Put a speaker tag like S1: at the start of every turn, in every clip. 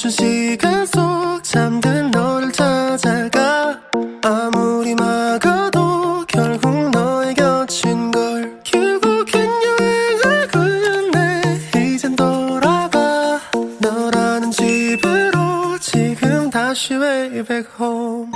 S1: 멈춘 시간 속 잠든 너를 찾아가 아무리 막아도 결국 너의 곁인 걸 결국엔 여행을 끝내 이젠 돌아가 너라는 집으로 지금 다시 way back home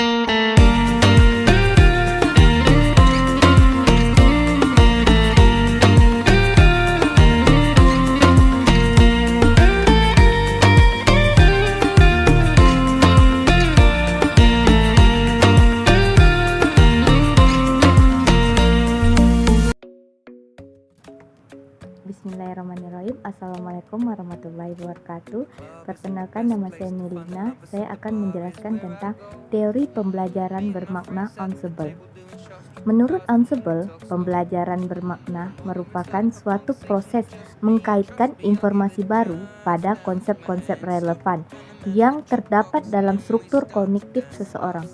S2: Bismillahirrahmanirrahim. Assalamualaikum warahmatullahi wabarakatuh. Perkenalkan, nama saya Nilina. Saya akan menjelaskan tentang teori pembelajaran bermakna ensemble. Menurut ensemble, pembelajaran bermakna merupakan suatu proses mengkaitkan informasi baru pada konsep-konsep relevan yang terdapat dalam struktur kognitif seseorang.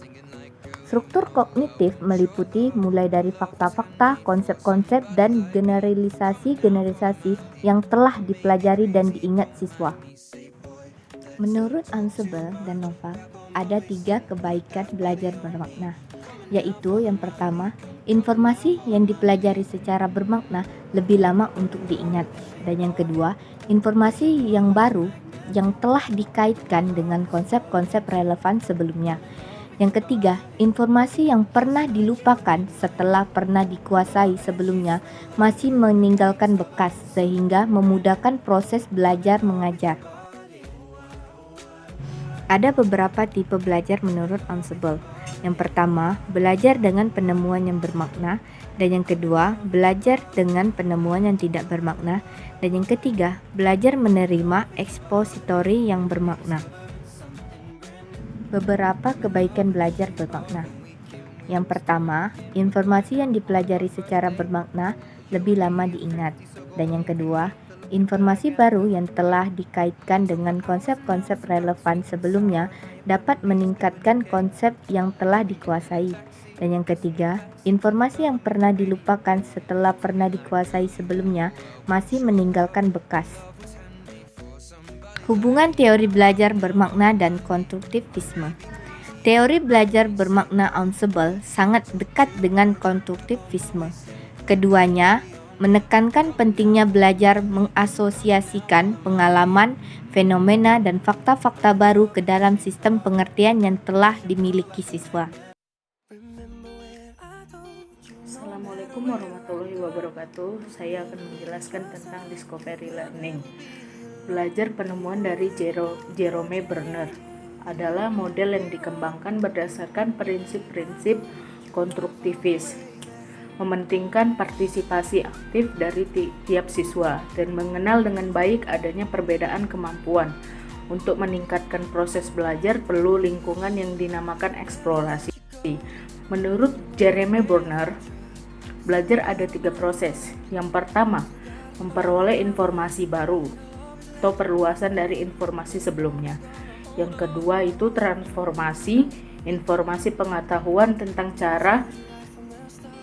S2: Struktur kognitif meliputi mulai dari fakta-fakta, konsep-konsep, dan generalisasi-generalisasi yang telah dipelajari dan diingat siswa. Menurut Ensemble dan Nova, ada 3 kebaikan belajar bermakna, yaitu yang pertama, informasi yang dipelajari secara bermakna lebih lama untuk diingat, dan yang kedua, informasi yang baru yang telah dikaitkan dengan konsep-konsep relevan sebelumnya. Yang ketiga, informasi yang pernah dilupakan setelah pernah dikuasai sebelumnya masih meninggalkan bekas sehingga memudahkan proses belajar mengajar. Ada beberapa tipe belajar menurut Ensemble. Yang pertama, belajar dengan penemuan yang bermakna, dan yang kedua, belajar dengan penemuan yang tidak bermakna, dan yang ketiga, belajar menerima expository yang bermakna. Beberapa kebaikan belajar bermakna. Yang pertama, informasi yang dipelajari secara bermakna lebih lama diingat. Dan yang kedua, informasi baru yang telah dikaitkan dengan konsep-konsep relevan sebelumnya dapat meningkatkan konsep yang telah dikuasai. Dan yang ketiga, informasi yang pernah dilupakan setelah pernah dikuasai sebelumnya masih meninggalkan bekas. Hubungan teori belajar bermakna dan konstruktivisme. Teori belajar bermakna Ensemble sangat dekat dengan konstruktivisme. Keduanya menekankan pentingnya belajar mengasosiasikan pengalaman, fenomena, dan fakta-fakta baru ke dalam sistem pengertian yang telah dimiliki siswa.
S3: Assalamualaikum warahmatullahi wabarakatuh. Saya akan menjelaskan tentang discovery learning. Belajar penemuan dari Jerome Bernner adalah model yang dikembangkan berdasarkan prinsip-prinsip konstruktivis, mementingkan partisipasi aktif dari tiap siswa dan mengenal dengan baik adanya perbedaan kemampuan. Untuk meningkatkan proses belajar perlu lingkungan yang dinamakan eksplorasi. Menurut Jerome Bernner, belajar ada 3 proses. Yang pertama, memperoleh informasi baru atau perluasan dari informasi sebelumnya. Yang kedua itu transformasi informasi pengetahuan tentang cara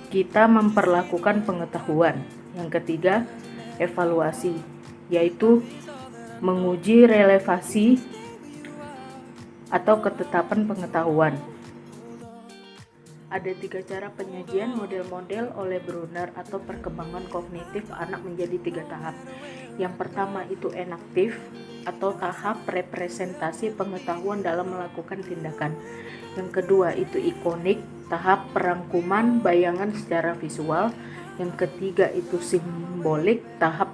S3: kita memperlakukan pengetahuan. Yang ketiga, evaluasi, yaitu menguji relevansi atau ketetapan pengetahuan. Ada 3 cara penyajian model-model oleh Bernner atau perkembangan kognitif anak menjadi 3 tahap. Yang pertama itu enaktif atau tahap representasi pengetahuan dalam melakukan tindakan. Yang kedua itu ikonik, tahap perangkuman bayangan secara visual. Yang ketiga itu simbolik, tahap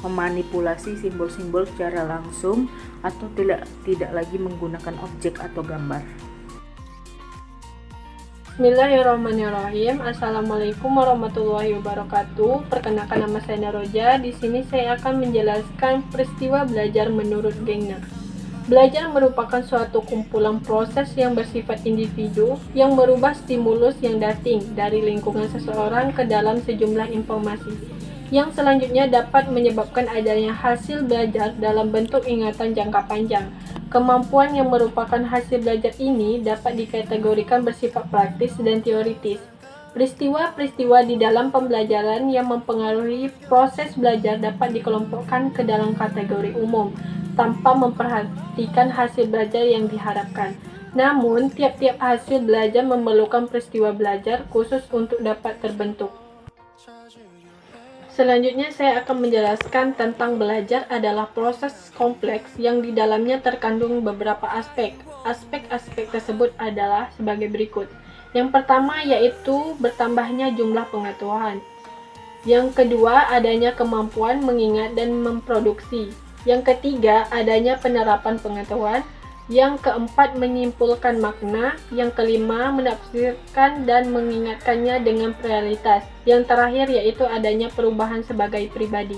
S3: memanipulasi simbol-simbol secara langsung atau tidak lagi menggunakan objek atau gambar.
S4: Bismillahirrahmanirrahim. Assalamualaikum warahmatullahi wabarakatuh. Perkenalkan, nama saya Naroja. Di sini saya akan menjelaskan peristiwa belajar menurut Gengner. Belajar merupakan suatu kumpulan proses yang bersifat individu yang merubah stimulus yang dating dari lingkungan seseorang ke dalam sejumlah informasi yang selanjutnya dapat menyebabkan adanya hasil belajar dalam bentuk ingatan jangka panjang. Kemampuan yang merupakan hasil belajar ini dapat dikategorikan bersifat praktis dan teoritis. Peristiwa-peristiwa di dalam pembelajaran yang mempengaruhi proses belajar dapat dikelompokkan ke dalam kategori umum, tanpa memperhatikan hasil belajar yang diharapkan. Namun, tiap-tiap hasil belajar memerlukan peristiwa belajar khusus untuk dapat terbentuk. Selanjutnya saya akan menjelaskan tentang belajar adalah proses kompleks yang di dalamnya terkandung beberapa aspek. Aspek-aspek tersebut adalah sebagai berikut. Yang pertama yaitu bertambahnya jumlah pengetahuan. Yang kedua adanya kemampuan mengingat dan memproduksi. Yang ketiga adanya penerapan pengetahuan. Yang keempat menyimpulkan makna, yang kelima menafsirkan dan mengingatkannya dengan prioritas. Yang terakhir yaitu adanya perubahan sebagai pribadi.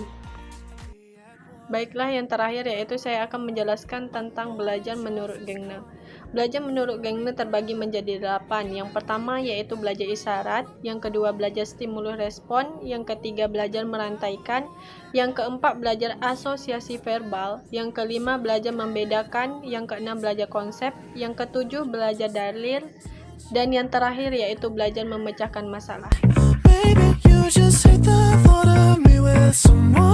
S4: Baiklah, yang terakhir yaitu saya akan menjelaskan tentang belajar menurut Gengner. Belajar menurut Gengner terbagi menjadi 8. Yang pertama yaitu belajar isyarat, yang kedua belajar stimulus respon, yang ketiga belajar merantaikan, yang keempat belajar asosiasi verbal, yang kelima belajar membedakan, yang keenam belajar konsep, yang ketujuh belajar dalil, dan yang terakhir yaitu belajar memecahkan masalah.
S1: Baby, you just hate the thought of me with someone